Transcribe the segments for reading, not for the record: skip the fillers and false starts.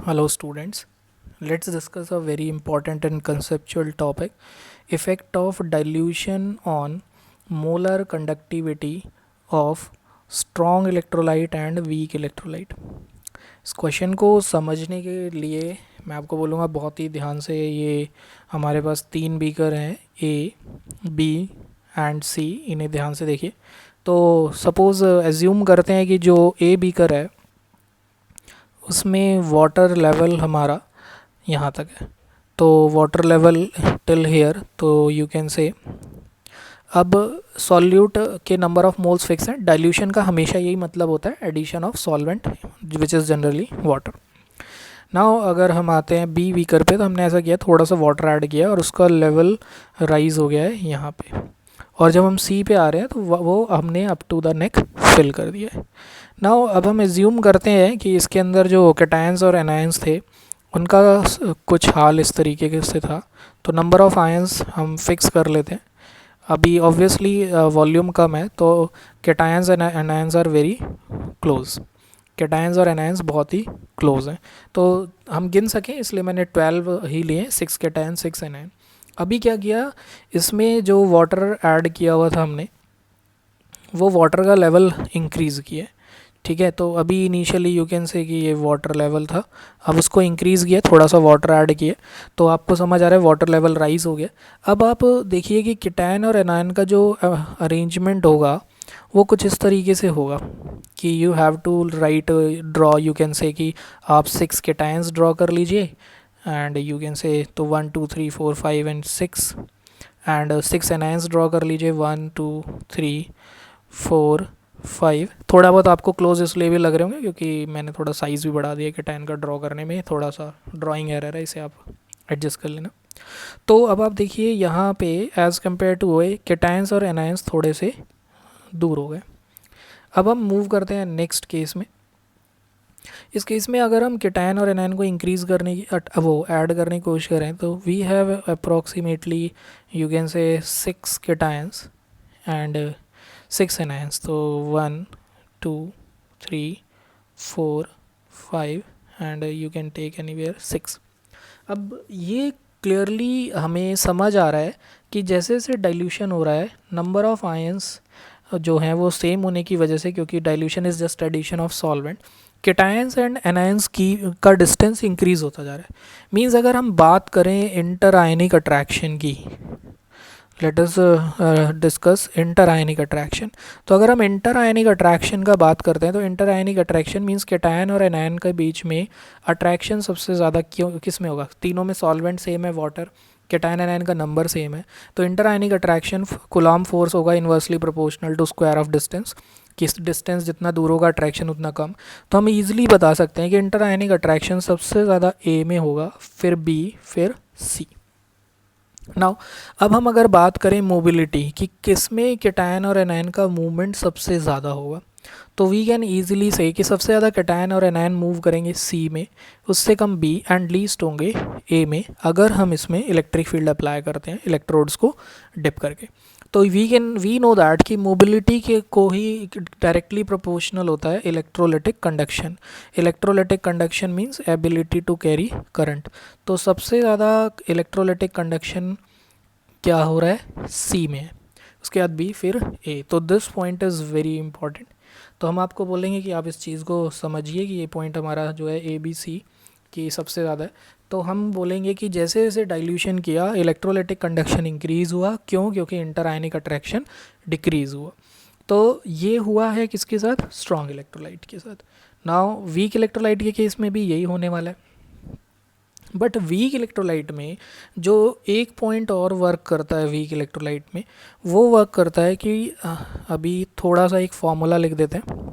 Hello students, let's discuss a very important and conceptual topic, effect of dilution on molar conductivity of strong electrolyte and weak electrolyte। इस question को समझने के लिए मैं आपको बोलूँगा बहुत ही ध्यान से। ये हमारे पास तीन बीकर हैं, ए, बी एंड सी, इन्हें ध्यान से देखिए। तो सपोज़ एज्यूम करते हैं कि जो ए बीकर है उसमें वाटर लेवल हमारा यहाँ तक है, तो वाटर लेवल टिल हेयर, तो यू कैन से अब सॉल्यूट के नंबर ऑफ मोल्स फिक्स हैं। डाइल्यूशन का हमेशा यही मतलब होता है, addition of solvent which is generally water. Now अगर हम आते हैं बी बीकर पे, तो हमने ऐसा किया, थोड़ा सा वाटर ऐड किया और उसका लेवल राइज हो गया है यहाँ पे। और जब हम सी पे आ रहे हैं तो वो हमने up to the neck fill कर दिया है। नाउ अब हम एज्यूम करते हैं कि इसके अंदर जो कैटायंस और एनायंस थे उनका कुछ हाल इस तरीके से था, तो नंबर ऑफ़ आयंस हम फिक्स कर लेते हैं। अभी ऑब्वियसली वॉल्यूम कम है, तो cations and anions are very close. Cations और एनायंस बहुत ही क्लोज हैं, तो हम गिन सकें इसलिए मैंने 12 ही लिए, 6 कैटायन 6 एनायन। अभी क्या किया, इसमें जो वाटर ऐड किया हुआ था हमने, वो वाटर का लेवल इंक्रीज़ किया। ठीक है, तो अभी इनिशियली यू कैन से कि ये वाटर लेवल था, अब उसको इंक्रीज़ किया, थोड़ा सा वाटर ऐड किया, तो आपको समझ आ रहा है वाटर लेवल राइज हो गया। अब आप देखिए कि कैटायन और एनायन का जो अरेंजमेंट होगा वो कुछ इस तरीके से होगा कि you have to write draw, you can say कि आप 6 कैटायंस ड्रॉ कर लीजिए एंड यू कैन से, तो 1 2 3 4 5 एंड 6 एंड 6 एनायंस ड्रॉ कर लीजिए, 1 2 3 4 5। थोड़ा बहुत आपको क्लोज इसलिए भी लग रहे होंगे क्योंकि मैंने थोड़ा साइज़ भी बढ़ा दिया कैटायन का ड्रॉ करने में, थोड़ा सा ड्राइंग एरर है, इसे आप एडजस्ट कर लेना। तो अब आप देखिए यहाँ पे एज़ कम्पेयर टू ओए कैटायंस और एनायंस थोड़े से दूर हो गए। अब हम मूव करते हैं नेक्स्ट केस में। इस केस में अगर हम कैटायन और एनायन को इंक्रीज़ करने की वो ऐड करने की कोशिश करें, तो we have approximately you can say 6 cations and 6 anions, तो 1 2 3 4 5 and you can take anywhere 6। अब ये क्लियरली हमें समझ आ रहा है कि जैसे जैसे डाइल्यूशन हो रहा है, नंबर ऑफ़ आयंस जो हैं वो सेम होने की वजह से, क्योंकि dilution is just addition of solvent, cations and anions की का डिस्टेंस इंक्रीज़ होता जा रहा है। मींस अगर हम बात करें इंटर आयनिक अट्रैक्शन की, let us discuss inter ionic attraction. तो अगर हम इंटर आयनिक अट्रैक्शन का बात करते हैं, तो inter ionic attraction means cation और एनायन के बीच में अट्रैक्शन सबसे ज़्यादा क्यों किस में होगा? तीनों में सॉल्वेंट सेम है, वाटर, कैटायन एनायन का नंबर सेम है, तो inter ionic attraction coulomb force होगा inversely proportional to square of distance. किस डिस्टेंस जितना दूर होगा अट्रैक्शन उतना कम। तो हम ईजिली बता सकते हैं कि इंटर आयनिक अट्रैक्शन सबसे ज़्यादा ए में होगा, फिर बी, फिर सी। नाउ अब हम अगर बात करें मोबिलिटी कि किस में कैटायन और एनायन का मूवमेंट सबसे ज़्यादा होगा, तो वी कैन ईजिली से कि सबसे ज़्यादा कैटायन और एनायन मूव करेंगे सी में, उससे कम बी एंड लीस्ट होंगे ए में, अगर हम इसमें इलेक्ट्रिक फील्ड अप्लाई करते हैं इलेक्ट्रोड्स को डिप करके। तो वी नो दैट कि मोबिलिटी के को ही डायरेक्टली प्रोपोर्शनल होता है electrolytic conduction. Electrolytic conduction means ability to carry current. तो सबसे ज़्यादा इलेक्ट्रोलिटिक कंडक्शन क्या हो रहा है? सी में है, उसके बाद बी, फिर ए। तो this point is very important. तो हम आपको बोलेंगे कि आप इस चीज़ को समझिए कि ये पॉइंट हमारा जो है ए बी सी की सबसे ज़्यादा है। तो हम बोलेंगे कि जैसे जैसे डाइल्यूशन किया इलेक्ट्रोलिटिक कंडक्शन इंक्रीज़ हुआ, क्यों? क्योंकि इंटर आयनिक अट्रैक्शन डिक्रीज़ हुआ। तो ये हुआ है किसके साथ? स्ट्रॉन्ग इलेक्ट्रोलाइट के साथ। नाउ वीक इलेक्ट्रोलाइट के केस में भी यही होने वाला है, बट वीक इलेक्ट्रोलाइट में जो एक पॉइंट और वर्क करता है वीक इलेक्ट्रोलाइट में, वो वर्क करता है कि अभी थोड़ा सा एक फॉर्मूला लिख देते हैं।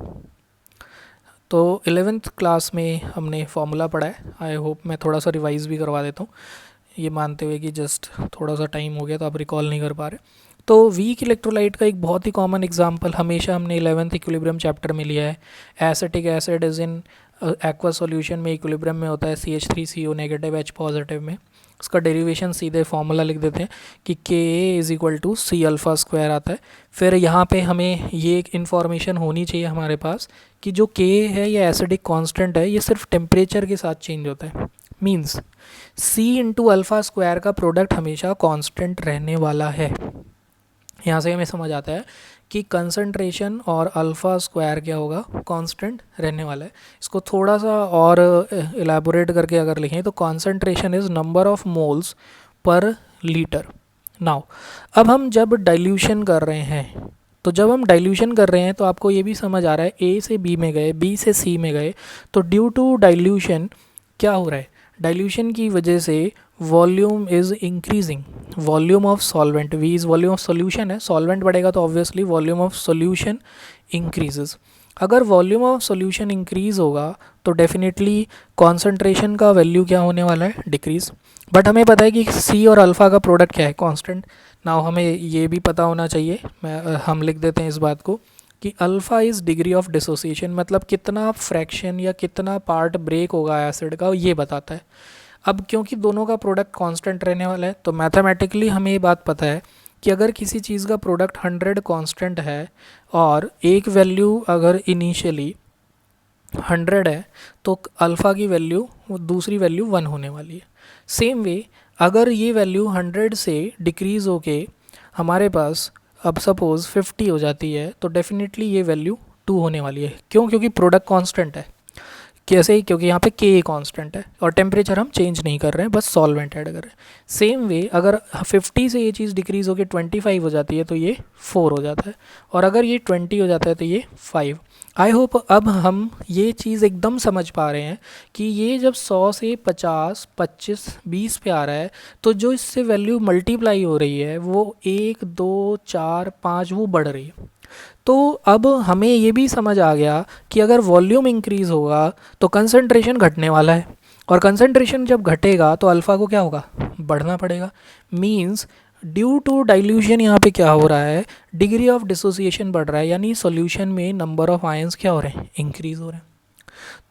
तो 11th क्लास में हमने फार्मूला पढ़ा है, आई होप मैं थोड़ा सा रिवाइज भी करवा देता हूँ, ये मानते हुए कि जस्ट थोड़ा सा टाइम हो गया तो आप रिकॉल नहीं कर पा रहे। तो वीक इलेक्ट्रोलाइट का एक बहुत ही कॉमन एग्जांपल हमेशा हमने 11th इक्विलिब्रियम चैप्टर में लिया है, acetic acid is in aqua solution में इक्विलिब्रियम में होता है CH3CO नेगेटिव H पॉजिटिव में। उसका डेरिवेशन सीधे फॉर्मूला लिख देते हैं कि Ka is equal to C alpha square आता है। फिर यहाँ पे हमें ये एक इन्फॉर्मेशन होनी चाहिए हमारे पास कि जो Ka है ये एसिडिक कांस्टेंट है, ये सिर्फ टेम्परेचर के साथ चेंज होता है। Means C into alpha square का प्रोडक्ट हमेशा कांस्टेंट रहने वाला है। यहाँ से हमें समझ आता है कि कंसंट्रेशन और अल्फ़ा स्क्वायर क्या होगा, कांस्टेंट रहने वाला है। इसको थोड़ा सा और इलेबोरेट करके अगर लिखें तो concentration is number of moles per litre. Now अब हम जब डाइल्यूशन कर रहे हैं, तो जब हम डाइल्यूशन कर रहे हैं तो आपको ये भी समझ आ रहा है A से B में गए, B से C में गए, तो ड्यू टू डाइल्यूशन क्या हो रहा है, डाइल्यूशन की वजह से volume is increasing, volume of solvent, V is volume of solution है, सॉल्वेंट बढ़ेगा तो obviously volume of solution increases. अगर वॉल्यूम ऑफ सॉल्यूशन इंक्रीज होगा तो डेफिनेटली कॉन्सेंट्रेशन का वैल्यू क्या होने वाला है, डिक्रीज। बट हमें पता है कि C और अल्फ़ा का प्रोडक्ट क्या है, कांस्टेंट। नाउ हमें ये भी पता होना चाहिए, हम लिख देते हैं इस बात को कि alpha is degree of dissociation, मतलब कितना फ्रैक्शन या कितना पार्ट ब्रेक होगा एसिड का, ये बताता है। अब क्योंकि दोनों का प्रोडक्ट कांस्टेंट रहने वाला है तो मैथमेटिकली हमें ये बात पता है कि अगर किसी चीज़ का प्रोडक्ट 100 कांस्टेंट है और एक वैल्यू अगर इनिशियली 100 है तो अल्फ़ा की वैल्यू, दूसरी वैल्यू 1 होने वाली है। सेम वे अगर ये वैल्यू 100 से डिक्रीज़ होके हमारे पास अब सपोज़ 50 हो जाती है तो डेफिनेटली ये वैल्यू 2 होने वाली है। क्यों? क्योंकि प्रोडक्ट कांस्टेंट है। कैसे ही? क्योंकि यहाँ पे Ka कांस्टेंट है और टेम्परेचर हम चेंज नहीं कर रहे हैं, बस सॉल्वेंट ऐड कर रहे हैं। सेम वे अगर 50 से ये चीज़ डिक्रीज़ होकर 25 हो जाती है तो ये 4 हो जाता है, और अगर ये 20 हो जाता है तो ये 5। आई होप अब हम ये चीज़ एकदम समझ पा रहे हैं कि ये जब 100 से 50, 25, 20 पे आ रहा है तो जो इससे वैल्यू मल्टीप्लाई हो रही है वो 1, 2, 4, 5 वो बढ़ रही है। तो अब हमें ये भी समझ आ गया कि अगर वॉल्यूम इंक्रीज़ होगा तो कंसंट्रेशन घटने वाला है, और कंसंट्रेशन जब घटेगा तो अल्फ़ा को क्या होगा, बढ़ना पड़ेगा। मींस ड्यू टू डाइल्यूशन यहाँ पे क्या हो रहा है, डिग्री ऑफ डिसोसिएशन बढ़ रहा है, यानी सॉल्यूशन में नंबर ऑफ आयंस क्या हो रहे हैं, इंक्रीज़ हो रहे हैं।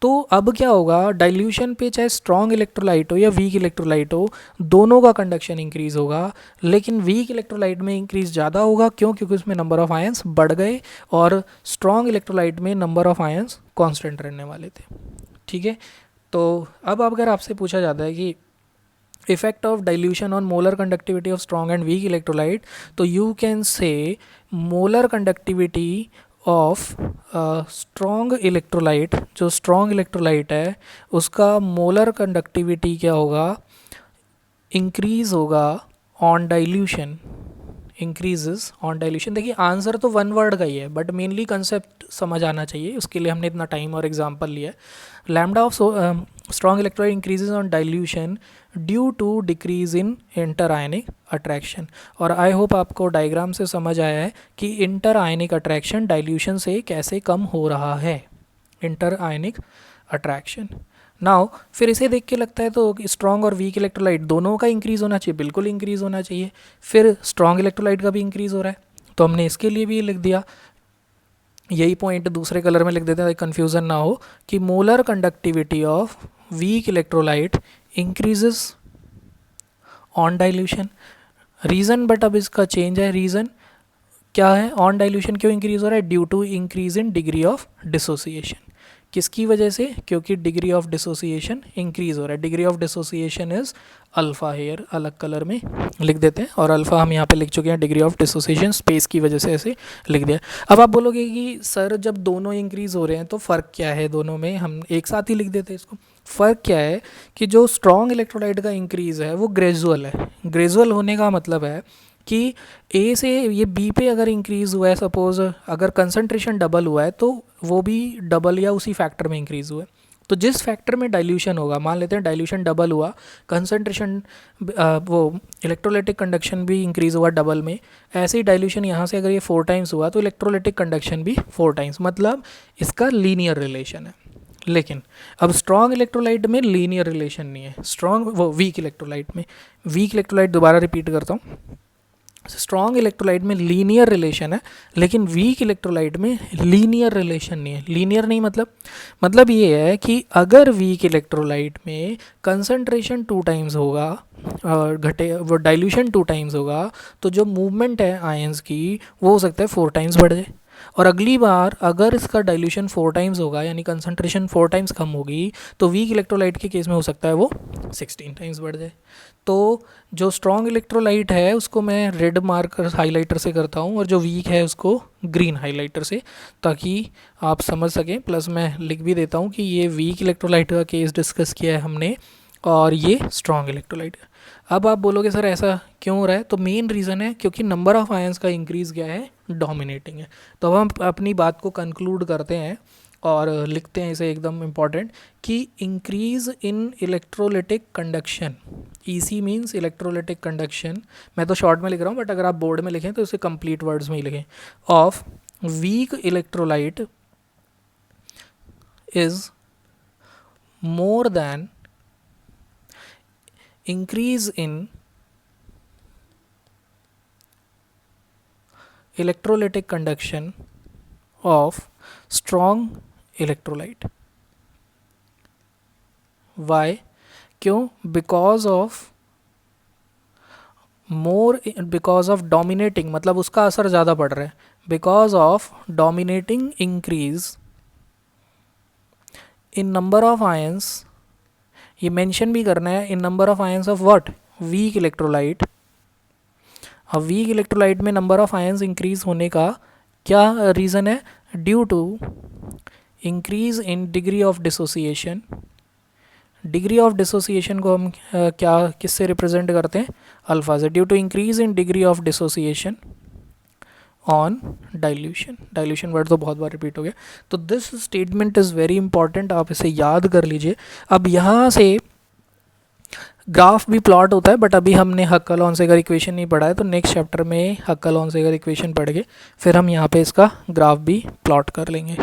तो अब क्या होगा, डाइल्यूशन पे चाहे स्ट्रॉन्ग इलेक्ट्रोलाइट हो या वीक इलेक्ट्रोलाइट हो, दोनों का कंडक्शन इंक्रीज होगा, लेकिन वीक इलेक्ट्रोलाइट में इंक्रीज ज़्यादा होगा। क्यों? क्योंकि उसमें नंबर ऑफ आयंस बढ़ गए, और स्ट्रॉन्ग इलेक्ट्रोलाइट में नंबर ऑफ आयंस कांस्टेंट रहने वाले थे। ठीक है, तो अब अगर आपसे पूछा जाता है कि effect of dilution on molar conductivity of strong and weak electrolyte, तो you can say molar conductivity of strong electrolyte, जो स्ट्रॉन्ग इलेक्ट्रोलाइट है उसका मोलर कंडक्टिविटी क्या होगा, इंक्रीज होगा on dilution, increases on dilution. देखिए आंसर तो वन वर्ड का ही है बट मेनली कंसेप्ट समझ आना चाहिए, उसके लिए हमने इतना टाइम और एग्जांपल लिया है। Lambda of strong electrolyte increases on dilution due to decrease in inter ionic attraction. और आई होप आपको डायग्राम से समझ आया है कि इंटर आयनिक अट्रैक्शन डाइल्यूशन से कैसे कम हो रहा है, इंटर आयनिक अट्रैक्शन। नाउ फिर इसे देख के लगता है तो स्ट्रॉन्ग और वीक इलेक्ट्रोलाइट दोनों का इंक्रीज़ होना चाहिए, बिल्कुल इंक्रीज़ होना चाहिए। फिर स्ट्रॉन्ग इलेक्ट्रोलाइट का भी इंक्रीज़ हो रहा है तो हमने इसके लिए भी लिख दिया, यही पॉइंट दूसरे कलर में लिख देते हैं कन्फ्यूज़न ना हो, कि molar conductivity of weak electrolyte increases on dilution. Reason but अब इसका चेंज है, रीज़न क्या है, ऑन डाइल्यूशन क्यों इंक्रीज़ हो रहा है, due to increase in degree of dissociation. किसकी वजह से? क्योंकि डिग्री ऑफ डिसोसिएशन इंक्रीज़ हो रहा है। Degree of dissociation is alpha, here अलग कलर में लिख देते हैं, और अल्फ़ा हम यहाँ पे लिख चुके हैं, डिग्री ऑफ डिसोसिएशन स्पेस की वजह से ऐसे लिख दिया। अब आप बोलोगे कि सर जब दोनों इंक्रीज़ हो रहे हैं तो फ़र्क क्या है दोनों में, हम एक साथ ही लिख देते हैं इसको। फ़र्क क्या है कि जो स्ट्रॉन्ग इलेक्ट्रोलाइट का इंक्रीज़ है वो ग्रेजुअल है। ग्रेजुअल होने का मतलब है कि ए से ये बी पे अगर इंक्रीज़ हुआ है, सपोज़ अगर कंसंट्रेशन डबल हुआ है तो वो भी डबल या उसी फैक्टर में इंक्रीज़ हुआ है। तो जिस फैक्टर में डाइल्यूशन होगा, मान लेते हैं डाइल्यूशन डबल हुआ, कंसंट्रेशन वो इलेक्ट्रोलाइटिक कंडक्शन भी इंक्रीज़ हुआ डबल में, ऐसे ही डाइल्यूशन यहाँ से अगर ये 4 टाइम्स हुआ तो इलेक्ट्रोलाइटिक कंडक्शन भी 4 टाइम्स, मतलब इसका लीनियर रिलेशन है। लेकिन अब स्ट्रॉन्ग इलेक्ट्रोलाइट में लीनियर रिलेशन नहीं है, स्ट्रॉन्ग वो वीक इलेक्ट्रोलाइट में, वीक इलेक्ट्रोलाइट दोबारा रिपीट करता हूँ, स्ट्रॉन्ग इलेक्ट्रोलाइट में लीनियर रिलेशन है, लेकिन वीक इलेक्ट्रोलाइट में लीनियर रिलेशन नहीं है। लीनियर नहीं मतलब ये है कि अगर वीक इलेक्ट्रोलाइट में कंसंट्रेशन 2 टाइम्स होगा और घटे वो डाइल्यूशन 2 टाइम्स होगा, तो जो मूवमेंट है आयंस की वो हो सकता है 4 टाइम्स बढ़ जाए। और अगली बार अगर इसका डाइल्यूशन 4 टाइम्स होगा यानी कंसंट्रेशन 4 टाइम्स कम होगी, तो वीक इलेक्ट्रोलाइट के केस में हो सकता है वो 16 टाइम्स बढ़ जाए। तो जो स्ट्रॉन्ग इलेक्ट्रोलाइट है उसको मैं रेड मार्कर हाइलाइटर से करता हूँ, और जो वीक है उसको ग्रीन हाइलाइटर से, ताकि आप समझ सकें। प्लस मैं लिख भी देता हूँ कि ये वीक इलेक्ट्रोलाइट का केस डिस्कस किया है हमने और ये स्ट्रॉन्ग इलेक्ट्रोलाइट है। अब आप बोलोगे सर ऐसा क्यों हो रहा है, तो मेन रीज़न है क्योंकि नंबर ऑफ़ आयंस का इंक्रीज़ क्या है, डोमिनेटिंग है। तो अब हम अपनी बात को कंक्लूड करते हैं और लिखते हैं इसे एकदम इम्पॉर्टेंट कि increase in electrolytic conduction, EC means electrolytic conduction, मैं तो शॉर्ट में लिख रहा हूँ बट अगर आप बोर्ड में लिखें तो इसे कंप्लीट वर्ड्स में ही लिखें, of weak electrolyte is more than increase in electrolytic conduction of strong electrolyte. Why? क्यों? बिकॉज ऑफ डोमिनेटिंग, मतलब उसका असर ज़्यादा पड़ रहा है, because of dominating increase in number of ions, ये मेंशन भी करना है, in number of ions of what, weak electrolyte. अब वीक इलेक्ट्रोलाइट में नंबर ऑफ आयंस इंक्रीज होने का क्या रीज़न है, due to increase in degree of dissociation. Degree of dissociation को हम क्या किससे रिप्रेजेंट करते हैं, अल्फा से, due to increase in degree of dissociation on dilution. Dilution word तो बहुत बार रिपीट हो गया, तो this statement is very important, आप इसे याद कर लीजिए। अब यहाँ से ग्राफ भी प्लॉट होता है, बट अभी हमने हक्कल-ऑनसेगर इक्वेशन नहीं पढ़ा है, तो नेक्स्ट चैप्टर में हक्कल-ऑनसेगर इक्वेशन पढ़ के फिर हम यहाँ पे इसका ग्राफ भी प्लॉट कर लेंगे।